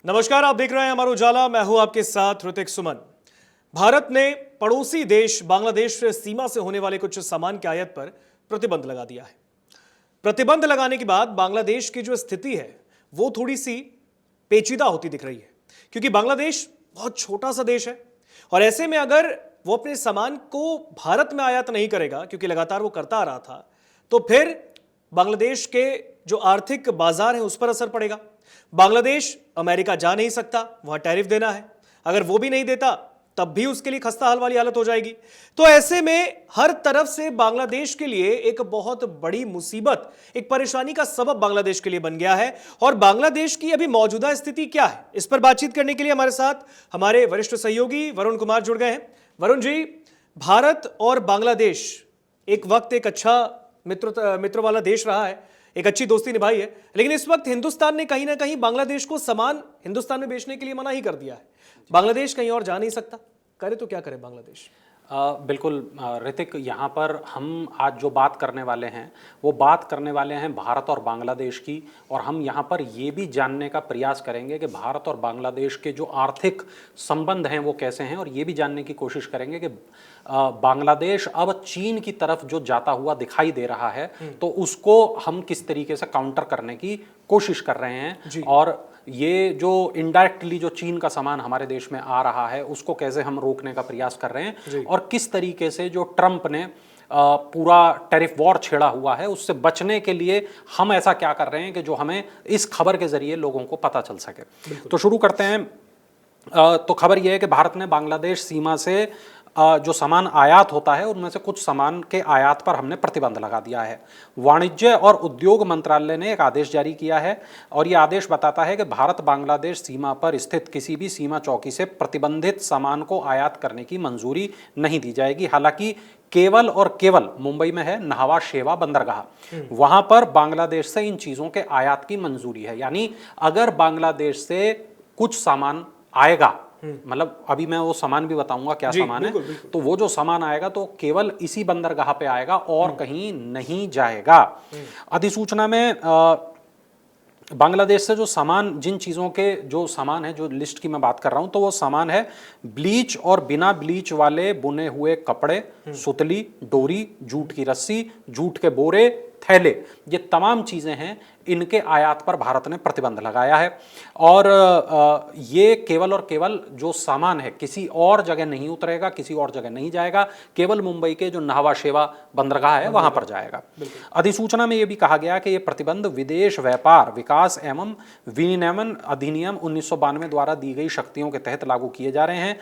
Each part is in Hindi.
नमस्कार, आप देख रहे हैं अमर उजाला। मैं हूं आपके साथ ऋतिक सुमन। भारत ने पड़ोसी देश बांग्लादेश से सीमा से होने वाले कुछ सामान के आयात पर प्रतिबंध लगा दिया है। प्रतिबंध लगाने के बाद बांग्लादेश की जो स्थिति है वो थोड़ी सी पेचीदा होती दिख रही है, क्योंकि बांग्लादेश बहुत छोटा सा देश है और ऐसे में अगर वो अपने सामान को भारत में आयात नहीं करेगा, क्योंकि लगातार वो करता आ रहा था, तो फिर बांग्लादेश के जो आर्थिक बाजार है उस पर असर पड़ेगा। बांग्लादेश अमेरिका जा नहीं सकता, वहां टैरिफ देना है, अगर वो भी नहीं देता तब भी उसके लिए खस्ता हाल वाली हालत हो जाएगी। तो ऐसे में हर तरफ से बांग्लादेश के लिए एक बहुत बड़ी मुसीबत, एक परेशानी का सबब बांग्लादेश के लिए बन गया है। और बांग्लादेश की अभी मौजूदा स्थिति क्या है, इस पर बातचीत करने के लिए हमारे साथ हमारे वरिष्ठ सहयोगी वरुण कुमार जुड़ गए हैं। वरुण जी, भारत और बांग्लादेश एक वक्त एक अच्छा मित्र वाला देश रहा है, एक अच्छी दोस्ती निभाई है, लेकिन इस वक्त हिंदुस्तान ने कहीं ना कहीं बांग्लादेश को सामान हिंदुस्तान में बेचने के लिए मना ही कर दिया है। बांग्लादेश कहीं और जा नहीं सकता, करे तो क्या करे बांग्लादेश? बिल्कुल ऋतिक, यहाँ पर हम आज जो बात करने वाले हैं वो बात करने वाले हैं भारत और बांग्लादेश की। और हम यहाँ पर ये भी जानने का प्रयास करेंगे कि भारत और बांग्लादेश के जो आर्थिक संबंध हैं वो कैसे हैं, और ये भी जानने की कोशिश करेंगे कि बांग्लादेश अब चीन की तरफ जो जाता हुआ दिखाई दे रहा है तो उसको हम किस तरीके से काउंटर करने की कोशिश कर रहे हैं, और ये जो इनडायरेक्टली जो चीन का सामान हमारे देश में आ रहा है उसको कैसे हम रोकने का प्रयास कर रहे हैं, और किस तरीके से जो ट्रंप ने पूरा टैरिफ वॉर छेड़ा हुआ है उससे बचने के लिए हम ऐसा क्या कर रहे हैं कि जो हमें इस खबर के जरिए लोगों को पता चल सके। तो शुरू करते हैं। तो खबर यह है कि भारत ने बांग्लादेश सीमा से जो सामान आयात होता है उनमें से कुछ सामान के आयात पर हमने प्रतिबंध लगा दिया है। वाणिज्य और उद्योग मंत्रालय ने एक आदेश जारी किया है और यह आदेश बताता है कि भारत बांग्लादेश सीमा पर स्थित किसी भी सीमा चौकी से प्रतिबंधित सामान को आयात करने की मंजूरी नहीं दी जाएगी। हालांकि केवल और केवल मुंबई में है नहावा शेवा बंदरगाह, वहां पर बांग्लादेश से इन चीजों के आयात की मंजूरी है। यानी अगर बांग्लादेश से कुछ सामान आएगा, मतलब अभी मैं वो सामान भी बताऊंगा क्या सामान है, तो वो जो सामान आएगा तो केवल इसी बंदरगाह पे आएगा और कहीं नहीं जाएगा। अधिसूचना में बांग्लादेश से जो सामान, जिन चीज़ों के जो सामान है, जो लिस्ट की मैं बात कर रहा हूं, तो वो सामान है ब्लीच और बिना ब्लीच वाले बुने हुए कपड़े, सुतली, डोरी, जूट की रस्सी, जूट के बोरे, थैले, ये तमाम चीज़ें हैं, इनके आयात पर भारत ने प्रतिबंध लगाया है। और ये केवल और केवल जो सामान है किसी और जगह नहीं उतरेगा, किसी और जगह नहीं जाएगा, केवल मुंबई के जो नहावा शेवा बंदरगाह है वहां पर जाएगा। अधिसूचना में यह भी कहा गया कि यह प्रतिबंध विदेश व्यापार विकास एवं विनियमन अधिनियम 1992 द्वारा दी गई शक्तियों के तहत लागू किए जा रहे हैं।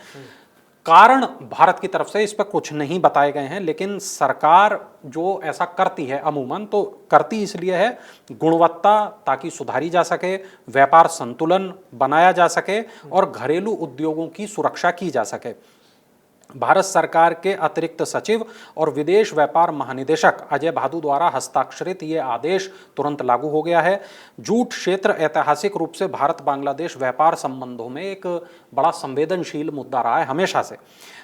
कारण भारत की तरफ से इस पर कुछ नहीं बताए गए हैं, लेकिन सरकार जो ऐसा करती है अमूमन तो करती इसलिए है गुणवत्ता ताकि सुधारी जा सके, व्यापार संतुलन बनाया जा सके और घरेलू उद्योगों की सुरक्षा की जा सके। भारत सरकार के अतिरिक्त सचिव और विदेश व्यापार महानिदेशक अजय भादु द्वारा हस्ताक्षरित ये आदेश तुरंत लागू हो गया है। जूट क्षेत्र ऐतिहासिक रूप से भारत बांग्लादेश व्यापार संबंधों में एक बड़ा संवेदनशील मुद्दा रहा है हमेशा से,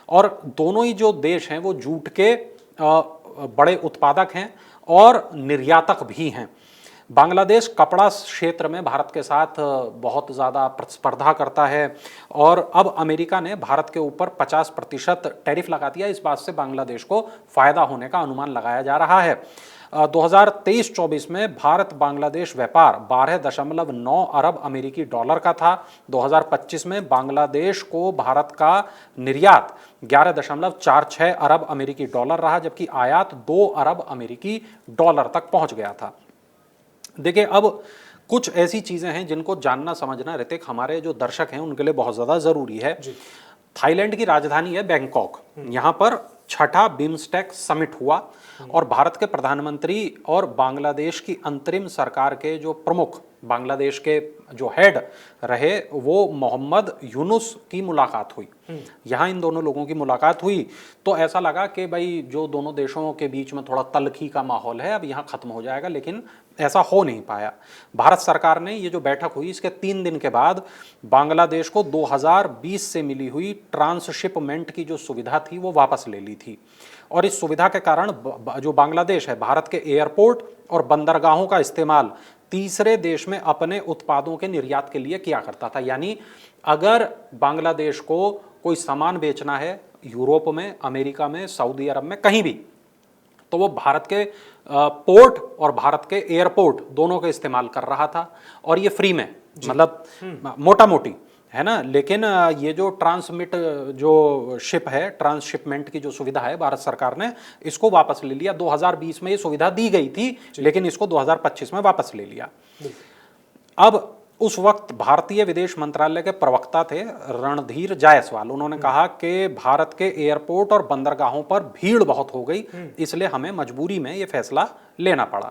और दोनों ही जो देश हैं वो जूट के बड़े उत्पादक हैं और निर्यातक भी हैं। बांग्लादेश कपड़ा क्षेत्र में भारत के साथ बहुत ज़्यादा प्रतिस्पर्धा करता है और अब अमेरिका ने भारत के ऊपर 50% टैरिफ लगा दिया। इस बात से बांग्लादेश को फ़ायदा होने का अनुमान लगाया जा रहा है। 2023-24 में भारत बांग्लादेश व्यापार 12.9 अरब अमेरिकी डॉलर का था। 2025 में बांग्लादेश को भारत का निर्यात 11.46 अरब अमेरिकी डॉलर रहा, जबकि आयात 2 अरब अमेरिकी डॉलर तक पहुंच गया था। देखिए, अब कुछ ऐसी चीज़ें हैं जिनको जानना समझना ऋतिक हमारे जो दर्शक हैं उनके लिए बहुत ज़्यादा ज़रूरी है। थाईलैंड की राजधानी है बैंकॉक, यहाँ पर छठा बिम्स्टेक समिट हुआ और भारत के प्रधानमंत्री और बांग्लादेश की अंतरिम सरकार के जो प्रमुख, बांग्लादेश के जो हेड रहे वो मोहम्मद यूनुस की मुलाकात हुई। यहाँ इन दोनों लोगों की मुलाकात हुई तो ऐसा लगा कि भाई जो दोनों देशों के बीच में थोड़ा तल्खी का माहौल है अब यहाँ खत्म हो जाएगा, लेकिन ऐसा हो नहीं पाया। भारत सरकार ने ये जो बैठक हुई इसके 3 दिन के बाद बांग्लादेश को 2020 से मिली हुई ट्रांसशिपमेंट की जो सुविधा थी वो वापस ले ली थी और इस सुविधा के कारण जो बांग्लादेश है भारत के एयरपोर्ट और बंदरगाहों का इस्तेमाल तीसरे देश में अपने उत्पादों के निर्यात के लिए किया करता था। यानी अगर बांग्लादेश को कोई सामान बेचना है यूरोप में, अमेरिका में, सऊदी अरब में, कहीं भी, तो वो भारत के पोर्ट और भारत के एयरपोर्ट दोनों का इस्तेमाल कर रहा था, और ये फ्री में, मतलब मोटा मोटी है ना। लेकिन ये जो ट्रांसमिट जो शिप है, ट्रांसशिपमेंट की जो सुविधा है, भारत सरकार ने इसको वापस ले लिया। 2020 में ये सुविधा दी गई थी, लेकिन इसको 2025 में वापस ले लिया। अब उस वक्त भारतीय विदेश मंत्रालय के प्रवक्ता थे रणधीर जायसवाल। उन्होंने कहा कि भारत के एयरपोर्ट और बंदरगाहों पर भीड़ बहुत हो गई, इसलिए हमें मजबूरी में ये फैसला लेना पड़ा।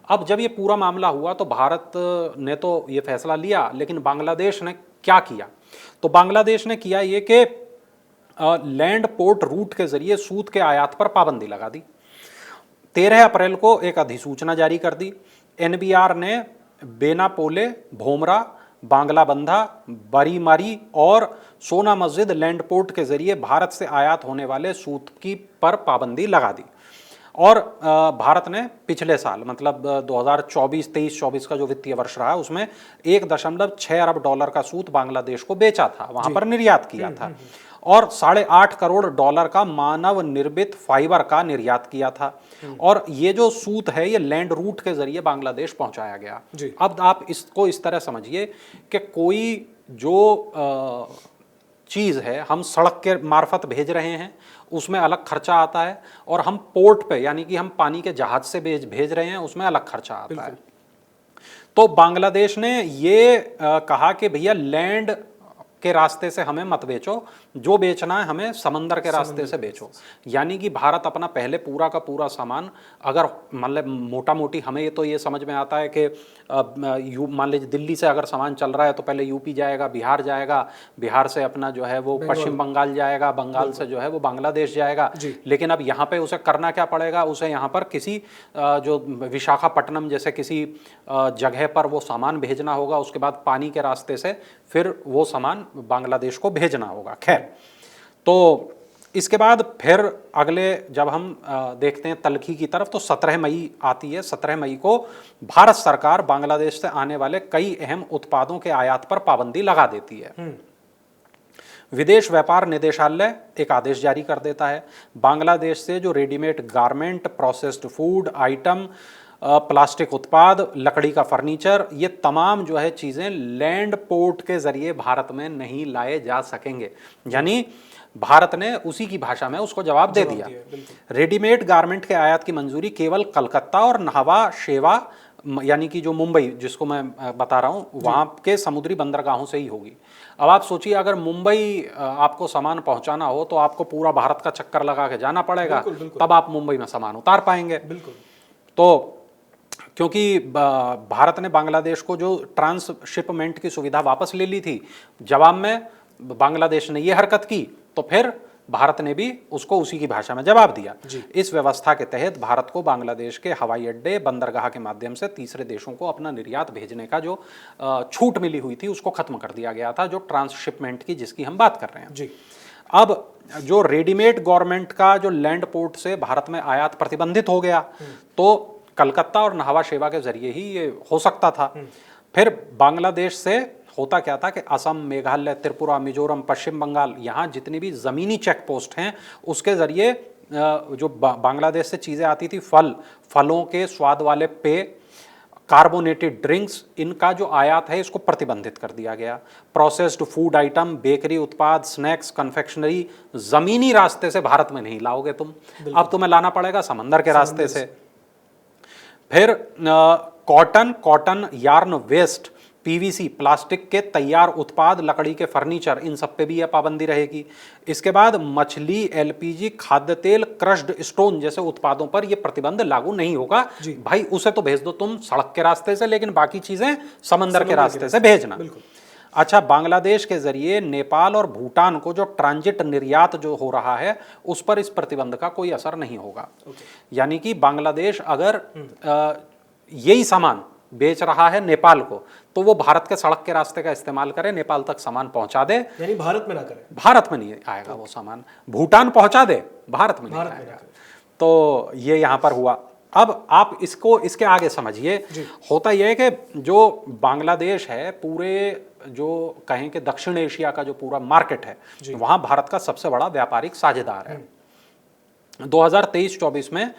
अब जब ये पूरा मामला हुआ तो भारत ने तो ये फैसला लिया, लेकिन बांग्लादेश ने क्या किया? तो बांग्लादेश ने किया ये कि लैंड पोर्ट रूट के जरिए सूत के आयात पर पाबंदी लगा दी। 13 अप्रैल को एक अधिसूचना जारी कर दी। एनबीआर ने बेनापोले, भोमरा, बांग्लाबंधा, बारीमारी और सोना मस्जिद लैंड पोर्ट के जरिए भारत से आयात होने वाले सूत की पर पाबंदी लगा दी। और भारत ने पिछले साल, मतलब 2023-24 का जो वित्तीय वर्ष रहा, उसमें 1.6 अरब डॉलर का सूत बांग्लादेश को बेचा था, वहां पर निर्यात किया था, और 8.5 करोड़ डॉलर का मानव निर्मित फाइबर का निर्यात किया था। और ये जो सूत है ये लैंड रूट के जरिए बांग्लादेश पहुंचाया गया। अब आप इसको इस तरह समझिए कि कोई जो चीज़ है हम सड़क के मार्फत भेज रहे हैं, उसमें अलग खर्चा आता है, और हम पोर्ट पे यानी कि हम पानी के जहाज से भेज रहे हैं, उसमें अलग खर्चा आता है। तो बांग्लादेश ने ये कहा कि भैया लैंड के रास्ते से हमें मत बेचो, जो बेचना है हमें समंदर के रास्ते से बेचो। यानी कि भारत अपना पहले पूरा का पूरा सामान, अगर मतलब मोटा मोटी हमें तो ये समझ में आता है कि मान लीजिए दिल्ली से अगर सामान चल रहा है तो पहले यूपी जाएगा, बिहार जाएगा, बिहार से अपना जो है वो पश्चिम बंगाल जाएगा, बंगाल से जो है वो बांग्लादेश जाएगा। लेकिन अब यहाँ पे उसे करना क्या पड़ेगा? उसे यहाँ पर किसी जो विशाखापट्टनम जैसे किसी जगह पर वो सामान भेजना होगा, उसके बाद पानी के रास्ते से फिर वो सामान बांग्लादेश को भेजना होगा। खैर, तो इसके बाद फिर अगले जब हम देखते हैं तलखी की तरफ, तो 17 मई आती है। 17 मई को भारत सरकार बांग्लादेश से आने वाले कई अहम उत्पादों के आयात पर पाबंदी लगा देती है। विदेश व्यापार निदेशालय एक आदेश जारी कर देता है। बांग्लादेश से जो readymade garment, processed food item, plastic उत्पाद, लकड़ी का फर्नीचर, ये तमाम जो है चीज़ें लैंड पोर्ट के जरिए भारत में नहीं लाए जा सकेंगे। यानी भारत ने उसी की भाषा में उसको जवाब दे दिया। रेडीमेड गारमेंट के आयात की मंजूरी केवल कलकत्ता और न्हावा शेवा, यानी कि जो मुंबई जिसको मैं बता रहा हूँ, वहाँ के समुद्री बंदरगाहों से ही होगी। अब आप सोचिए, अगर मुंबई आपको सामान पहुँचाना हो तो आपको पूरा भारत का चक्कर लगा के जाना पड़ेगा, तब आप मुंबई में सामान उतार पाएंगे। तो क्योंकि भारत ने बांग्लादेश को जो ट्रांसशिपमेंट की सुविधा वापस ले ली थी, जवाब में बांग्लादेश ने ये हरकत की, तो फिर भारत ने भी उसको उसी की भाषा में जवाब दिया। इस व्यवस्था के तहत भारत को बांग्लादेश के हवाई अड्डे, बंदरगाह के माध्यम से तीसरे देशों को अपना निर्यात भेजने का जो छूट मिली हुई थी उसको खत्म कर दिया गया था, जो ट्रांसशिपमेंट की जिसकी हम बात कर रहे हैं। अब जो रेडीमेड गवर्नमेंट का जो लैंड पोर्ट से भारत में आयात प्रतिबंधित हो गया, तो कलकत्ता और न्हावा शेवा के जरिए ही ये हो सकता था। फिर बांग्लादेश से होता क्या था कि असम, मेघालय, त्रिपुरा, मिजोरम, पश्चिम बंगाल, यहाँ जितनी भी ज़मीनी चेक पोस्ट हैं उसके ज़रिए जो बांग्लादेश से चीज़ें आती थी, फलों के स्वाद वाले पेय, कार्बोनेटेड ड्रिंक्स, इनका जो आयात है इसको प्रतिबंधित कर दिया गया। प्रोसेस्ड फूड आइटम, बेकरी उत्पाद, स्नैक्स, कन्फेक्शनरी ज़मीनी रास्ते से भारत में नहीं लाओगे तुम, अब तुम्हें लाना पड़ेगा समंदर के रास्ते से। फिर cotton, yarn waste, PVC, plastic के तैयार उत्पाद, लकड़ी के फर्नीचर, इन सब पे भी यह पाबंदी रहेगी। इसके बाद मछली, एलपीजी, खाद्य तेल, क्रश्ड स्टोन जैसे उत्पादों पर यह प्रतिबंध लागू नहीं होगा। भाई उसे तो भेज दो तुम सड़क के रास्ते से, लेकिन बाकी चीजें समंदर के रास्ते से भेजना। अच्छा, बांग्लादेश के जरिए नेपाल और भूटान को जो ट्रांजिट निर्यात जो हो रहा है उस पर इस प्रतिबंध का कोई असर नहीं होगा। यानी कि बांग्लादेश अगर यही सामान बेच रहा है नेपाल को, तो वो भारत के सड़क के रास्ते का इस्तेमाल करे, नेपाल तक सामान पहुंचा दे, यानी भारत में ना करे, भारत में नहीं आएगा वो सामान। भूटान पहुंचा दे, भारत में नहीं आएगा। तो ये यहाँ पर हुआ। अब आप इसको इसके आगे समझिए। होता यह है कि जो बांग्लादेश है, पूरे जो कहें कि दक्षिण एशिया का जो पूरा मार्केट है, वहां भारत का सबसे बड़ा व्यापारिक साझेदार है। 2023-24 में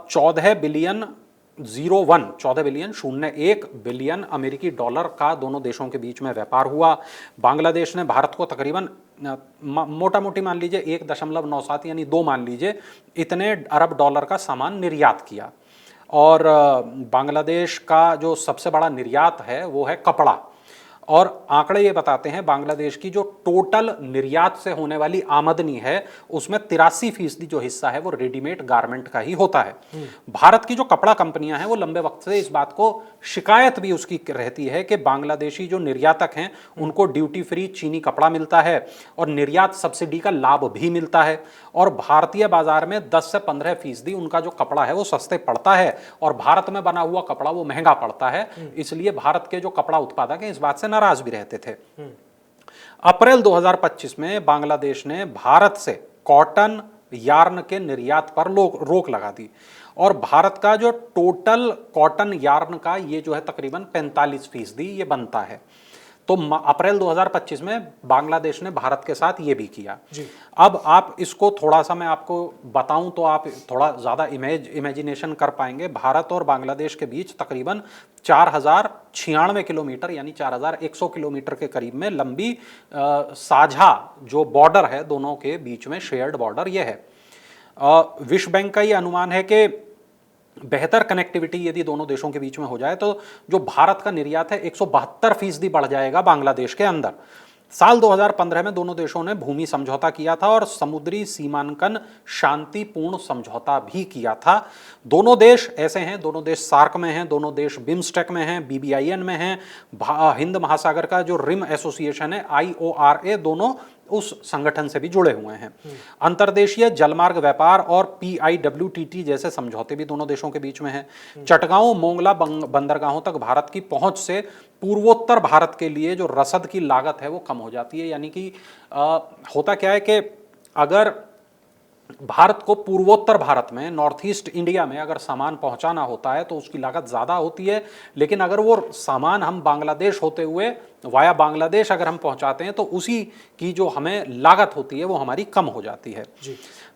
14 बिलियन 01 बिलियन अमेरिकी डॉलर का दोनों देशों के बीच में व्यापार हुआ। बांग्लादेश ने भारत को तकरीबन मोटा मोटी मान लीजिए 1.97 यानी 2 मान लीजिए इतने अरब डॉलर का सामान निर्यात किया। और बांग्लादेश का जो सबसे बड़ा निर्यात है वो है कपड़ा। और आंकड़े ये बताते हैं बांग्लादेश की जो टोटल निर्यात से होने वाली आमदनी है उसमें 83% जो हिस्सा है वो रेडीमेड गारमेंट का ही होता है। भारत की जो कपड़ा कंपनियां हैं वो लंबे वक्त से इस बात को शिकायत भी उसकी रहती है कि बांग्लादेशी जो निर्यातक हैं उनको ड्यूटी फ्री चीनी कपड़ा मिलता है और निर्यात सब्सिडी का लाभ भी मिलता है, और भारतीय बाजार में 10 से 15% उनका जो कपड़ा है वो सस्ते पड़ता है और भारत में बना हुआ कपड़ा वो महंगा पड़ता है। इसलिए भारत के जो कपड़ा उत्पादक हैं इस बात से नाराज भी रहते थे। अप्रैल 2025 में बांग्लादेश ने भारत से कॉटन यार्न के निर्यात पर रोक लगा दी और भारत का जो टोटल कॉटन यार्न का ये जो है तकरीबन 45% ये बनता है। तो अप्रैल 2025 में बांग्लादेश ने भारत के साथ ये भी किया। अब आप इसको थोड़ा सा मैं आपको बताऊं तो आप थोड़ा ज़्यादा इमेजिनेशन कर पाएंगे। भारत और बांग्लादेश के बीच तकरीबन 4096 किलोमीटर यानी 4100 किलोमीटर के करीब में लंबी साझा जो बॉर्डर है, दोनों के बीच में शेयर्ड बॉर्डर ये है। विश्व बैंक का ये अनुमान है कि बेहतर कनेक्टिविटी यदि दोनों देशों के बीच में हो जाए तो जो भारत का निर्यात है 172% बढ़ जाएगा बांग्लादेश के अंदर। साल 2015 में दोनों देशों ने भूमि समझौता किया था और समुद्री सीमांकन शांतिपूर्ण समझौता भी किया था। दोनों देश ऐसे हैं, दोनों देश सार्क में हैं, दोनों देश बिम्स्टेक में हैं, BBIN में हैं, हिंद महासागर का जो रिम एसोसिएशन है IORA, दोनों उस संगठन से भी जुड़े हुए हैं। अंतर्देशीय जलमार्ग व्यापार और PIWTT जैसे समझौते भी दोनों देशों के बीच में हैं। चटगांव मोंगला बंदरगाहों तक भारत की पहुंच से पूर्वोत्तर भारत के लिए जो रसद की लागत है वो कम हो जाती है। यानी कि होता क्या है कि अगर भारत को पूर्वोत्तर भारत में, नॉर्थ ईस्ट इंडिया में अगर सामान पहुंचाना होता है तो उसकी लागत ज़्यादा होती है, लेकिन अगर वो सामान हम बांग्लादेश होते हुए वाया बांग्लादेश अगर हम पहुंचाते हैं तो उसी की जो हमें लागत होती है वो हमारी कम हो जाती है।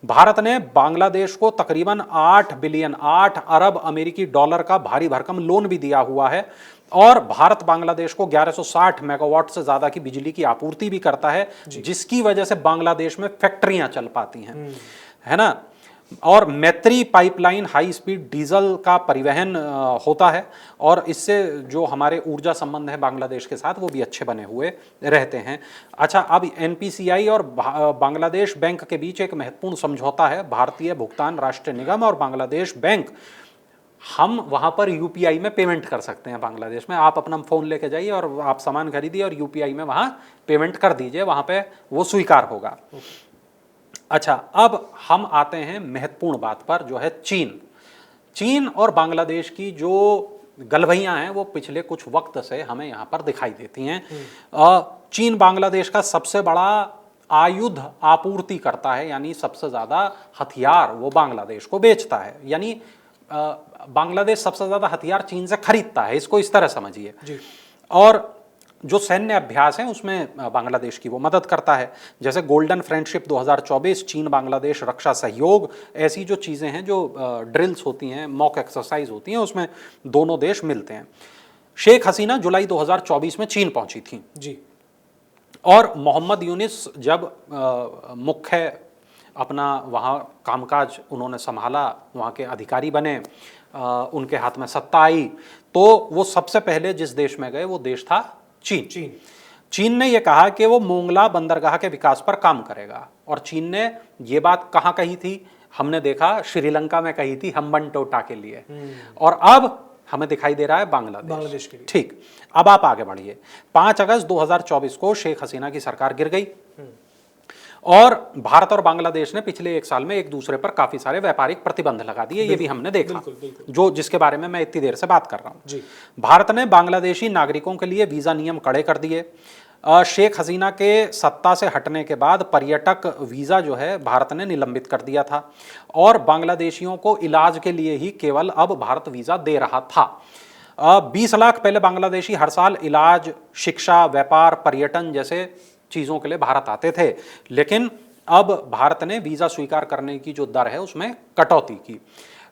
भारत ने बांग्लादेश को तकरीबन 8 अरब अमेरिकी डॉलर का भारी भरकम लोन भी दिया हुआ है और भारत बांग्लादेश को 1160 मेगावाट से ज़्यादा की बिजली की आपूर्ति भी करता है, जिसकी वजह से बांग्लादेश में फैक्ट्रियां चल पाती हैं, है ना। और मैत्री पाइपलाइन हाई स्पीड डीजल का परिवहन होता है और इससे जो हमारे ऊर्जा संबंध है बांग्लादेश के साथ वो भी अच्छे बने हुए रहते हैं। अच्छा, अब NPCI और बांग्लादेश बैंक के बीच एक महत्वपूर्ण समझौता है, भारतीय भुगतान राष्ट्रीय निगम और बांग्लादेश बैंक। हम वहाँ पर UPI में पेमेंट कर सकते हैं। बांग्लादेश में आप अपना फ़ोन लेके जाइए और आप सामान खरीदिए और UPI में वहाँ पेमेंट कर दीजिए, वहाँ पे वो स्वीकार होगा। अच्छा, अब हम आते हैं महत्वपूर्ण बात पर, जो है चीन और बांग्लादेश की जो गलभैयाँ हैं वो पिछले कुछ वक्त से हमें यहाँ पर दिखाई देती हैं। चीन बांग्लादेश का सबसे बड़ा आयुध आपूर्ति करता है, यानी सबसे ज़्यादा हथियार वो बांग्लादेश को बेचता है, यानी बांग्लादेश सबसे ज़्यादा हथियार चीन से खरीदता है, इसको इस तरह समझिए। और जो सैन्य अभ्यास है उसमें बांग्लादेश की वो mदद करता है, जैसे गोल्डन फ्रेंडशिप 2024, चीन बांग्लादेश रक्षा सहयोग, ऐसी जो चीज़ें हैं, जो ड्रिल्स होती हैं, मॉक एक्सरसाइज होती हैं, उसमें दोनों देश मिलते हैं। शेख हसीना जुलाई 2024 में चीन पहुंची थी जी, और मोहम्मद यूनिस जब मुख्य अपना वहाँ कामकाज उन्होंने संभाला, वहाँ के अधिकारी बने, उनके हाथ में सत्ता आई, तो वो सबसे पहले जिस देश में गए वो देश था चीन ने यह कहा कि वो मोंगला बंदरगाह के विकास पर काम करेगा। और चीन ने ये बात कहाँ कही थी, हमने देखा श्रीलंका में कही थी हम्बनटोटा के लिए, और अब हमें दिखाई दे रहा है बांग्लादेश के लिए। ठीक, अब आप आगे बढ़िए। 5 अगस्त 2024 को शेख हसीना की सरकार गिर गई और भारत और बांग्लादेश ने पिछले 1 साल में एक दूसरे पर काफी सारे व्यापारिक प्रतिबंध लगा दिए, ये भी हमने देखा, जो जिसके बारे में मैं इतनी देर से बात कर रहा हूं। भारत ने बांग्लादेशी नागरिकों के लिए वीजा नियम कड़े कर दिए। शेख हसीना के सत्ता से हटने के बाद पर्यटक वीज़ा जो है भारत ने निलंबित कर दिया था और बांग्लादेशियों को इलाज के लिए ही केवल अब भारत वीज़ा दे रहा था। 20 लाख पहले बांग्लादेशी हर साल इलाज, शिक्षा, व्यापार, पर्यटन जैसे चीज़ों के लिए भारत आते थे, लेकिन अब भारत ने वीज़ा स्वीकार करने की जो दर है उसमें कटौती की।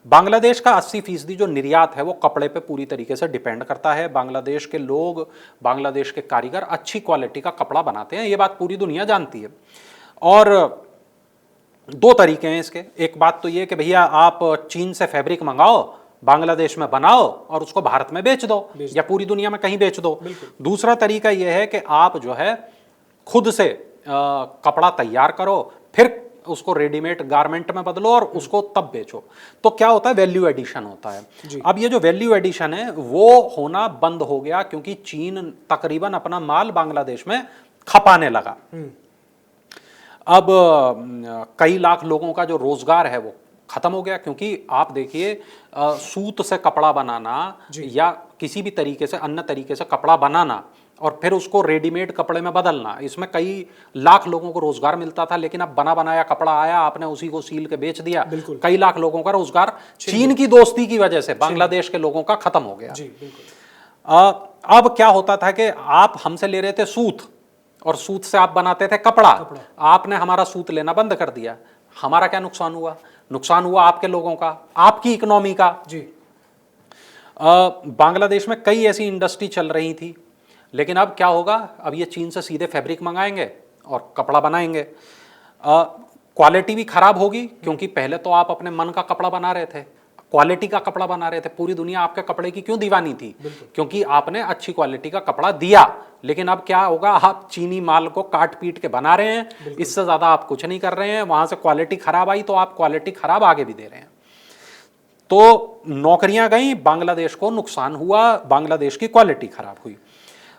बांग्लादेश का 80% जो निर्यात है वो कपड़े पे पूरी तरीके से डिपेंड करता है। बांग्लादेश के लोग, बांग्लादेश के कारीगर अच्छी क्वालिटी का कपड़ा बनाते हैं, ये बात पूरी दुनिया जानती है। और 2 तरीके हैं इसके। एक बात तो ये कि भैया आप चीन से फैब्रिक मंगाओ, बांग्लादेश में बनाओ और उसको भारत में बेच दो या पूरी दुनिया में कहीं बेच दो। दूसरा तरीका यह है कि आप जो है खुद से कपड़ा तैयार करो, फिर उसको रेडीमेड गारमेंट में बदलो और उसको तब बेचो। तो क्या होता है, वैल्यू एडिशन होता है। अब ये जो वैल्यू एडिशन है वो होना बंद हो गया क्योंकि चीन तकरीबन अपना माल बांग्लादेश में खपाने लगा। अब कई लाख लोगों का जो रोजगार है वो खत्म हो गया, क्योंकि आप देखिए सूत से कपड़ा बनाना या किसी भी तरीके से अन्य तरीके से कपड़ा बनाना और फिर उसको रेडीमेड कपड़े में बदलना, इसमें कई लाख लोगों को रोजगार मिलता था। लेकिन अब बना बनाया कपड़ा आया, आपने उसी को सील के बेच दिया, कई लाख लोगों का रोजगार चीन की दोस्ती की वजह से बांग्लादेश के लोगों का खत्म हो गया। अब क्या होता था कि आप हमसे ले रहे थे सूत और सूत से आप बनाते थे कपड़ा। आपने हमारा सूत लेना बंद कर दिया, हमारा क्या नुकसान हुआ? नुकसान हुआ आपके लोगों का, आपकी इकोनॉमी का। बांग्लादेश में कई ऐसी इंडस्ट्री चल रही थी, लेकिन अब क्या होगा, अब ये चीन से सीधे फैब्रिक मंगाएंगे और कपड़ा बनाएंगे। क्वालिटी भी खराब होगी क्योंकि पहले तो आप अपने मन का कपड़ा बना रहे थे, क्वालिटी का कपड़ा बना रहे थे। पूरी दुनिया आपके कपड़े की क्यों दीवानी थी? क्योंकि आपने अच्छी क्वालिटी का कपड़ा दिया। लेकिन अब क्या होगा, आप चीनी माल को काट पीट के बना रहे हैं, इससे ज्यादा आप कुछ नहीं कर रहे हैं। वहां से क्वालिटी खराब आई तो आप क्वालिटी खराब आगे भी दे रहे हैं। तो नौकरियां गई, बांग्लादेश को नुकसान हुआ, बांग्लादेश की क्वालिटी खराब हुई।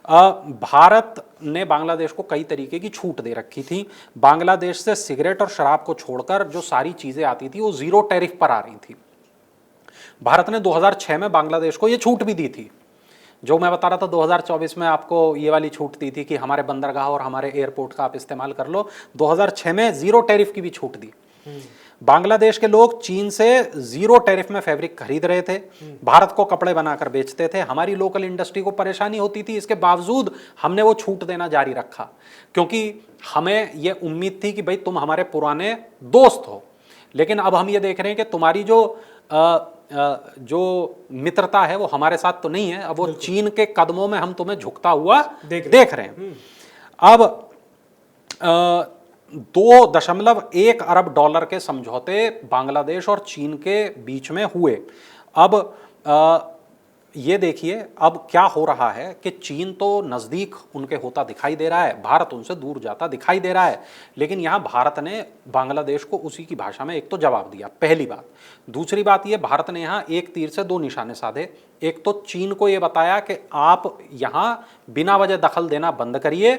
भारत ने बांग्लादेश को कई तरीके की छूट दे रखी थी। बांग्लादेश से सिगरेट और शराब को छोड़कर जो सारी चीजें आती थी वो 0 टैरिफ पर आ रही थी। भारत ने 2006 में बांग्लादेश को ये छूट भी दी थी, जो मैं बता रहा था 2024 में आपको ये वाली छूट दी थी कि हमारे बंदरगाह और हमारे एयरपोर्ट का आप इस्तेमाल कर लो। 2006 में 0 टैरिफ की भी छूट दी। बांग्लादेश के लोग चीन से 0 टैरिफ में फैब्रिक खरीद रहे थे, भारत को कपड़े बनाकर बेचते थे। हमारी लोकल इंडस्ट्री को परेशानी होती थी, इसके बावजूद हमने वो छूट देना जारी रखा क्योंकि हमें ये उम्मीद थी कि भाई तुम हमारे पुराने दोस्त हो। लेकिन अब हम ये देख रहे हैं कि तुम्हारी जो मित्रता है वो हमारे साथ तो नहीं है, अब वो चीन के कदमों में हम तुम्हें झुकता हुआ देख रहे हैं। अब 2.1 अरब डॉलर के समझौते बांग्लादेश और चीन के बीच में हुए। अब ये देखिए अब क्या हो रहा है कि चीन तो नज़दीक उनके होता दिखाई दे रहा है, भारत उनसे दूर जाता दिखाई दे रहा है। लेकिन यहाँ भारत ने बांग्लादेश को उसी की भाषा में एक तो जवाब दिया, पहली बात। दूसरी बात ये, भारत ने यहाँ एक तीर से 2 निशाने साधे। एक तो चीन को ये बताया कि आप यहाँ बिना वजह दखल देना बंद करिए,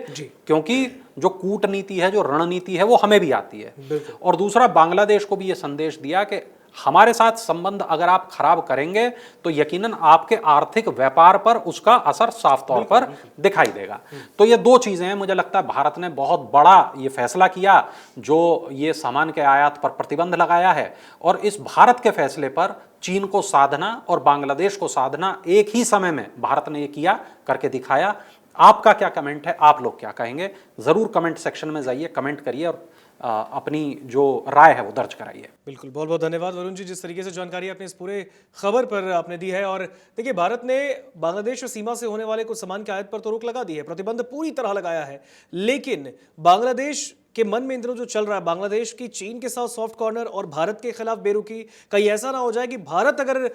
क्योंकि जो कूटनीति है, जो रणनीति है वो हमें भी आती है। और दूसरा, बांग्लादेश को भी ये संदेश दिया कि हमारे साथ संबंध अगर आप खराब करेंगे तो यकीनन आपके आर्थिक व्यापार पर उसका असर साफ तौर पर दिखाई देगा। तो ये 2 चीजें हैं। मुझे लगता है भारत ने बहुत बड़ा ये फैसला किया, जो ये सामान के आयात पर प्रतिबंध लगाया है, और इस भारत के फैसले पर चीन को साधना और बांग्लादेश को साधना एक ही समय में भारत ने ये किया, करके दिखाया। आपका क्या कमेंट है, आप लोग क्या कहेंगे, जरूर कमेंट सेक्शन में जाइए, कमेंट करिए और अपनी जो राय है वो दर्ज कराइए। बिल्कुल, बहुत बहुत धन्यवाद वरुण जी, जिस तरीके से जानकारी आपने इस पूरे खबर पर आपने दी है। और देखिए, भारत ने बांग्लादेश सीमा से होने वाले कुछ सामान के आयात पर तो रोक लगा दी है, प्रतिबंध पूरी तरह लगाया है, लेकिन बांग्लादेश के मन में इन दिनों जो चल रहा है, बांग्लादेश की चीन के साथ सॉफ्ट कॉर्नर और भारत के खिलाफ बेरुखी, कहीं ऐसा ना हो जाए कि भारत अगर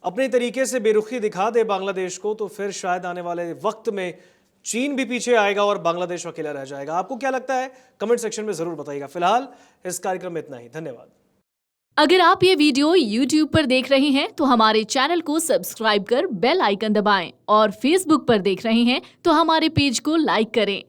अपने तरीके से बेरुखी दिखा दे बांग्लादेश को, तो फिर शायद आने वाले वक्त में चीन भी पीछे आएगा और बांग्लादेश अकेला रह जाएगा। आपको क्या लगता है, कमेंट सेक्शन में जरूर बताइएगा। फिलहाल इस कार्यक्रम में इतना ही, धन्यवाद। अगर आप ये वीडियो YouTube पर देख रहे हैं तो हमारे चैनल को सब्सक्राइब कर बेल आइकन दबाएं, और Facebook पर देख रहे हैं तो हमारे पेज को लाइक करें।